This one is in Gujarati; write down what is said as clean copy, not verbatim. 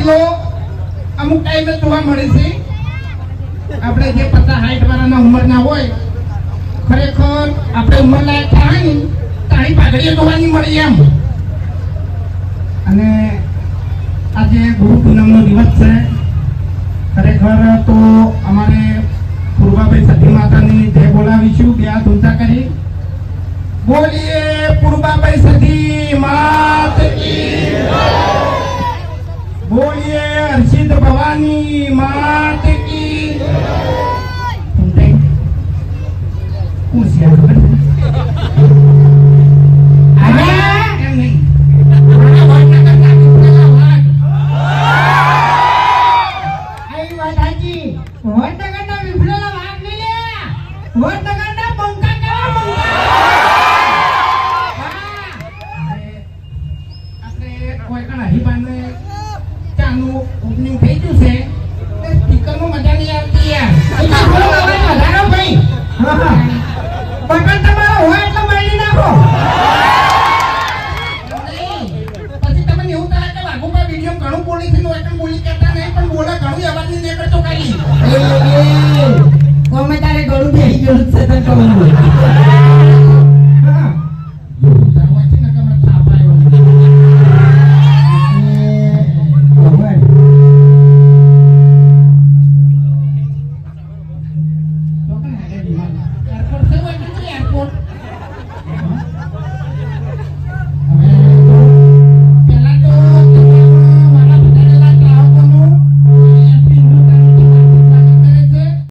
બદલો અમુક ટાઈમે જોવા મળે છે. આપણે જે 50-60 વર્ષના ઉંમરના હોય ખરેખર આપણે ઉંમર લાયક થાય ને તાણી પાઘડીએ જોવાની મળી એમ. અને આજે ગુરુ પૂનમનો દિવસ છે. ખરેખર તો અમારે પૂર્વાભાઈ સતી માતાની જય બોલાવીશું. બે હાથ ઊંચા કરી બોલીએ પૂર્વાભાઈ સતી માત કી જય. બોલીએ હર્ષિત ભવાની માત કી જય. તારે ગળું થઈ ગયું છે તો કહું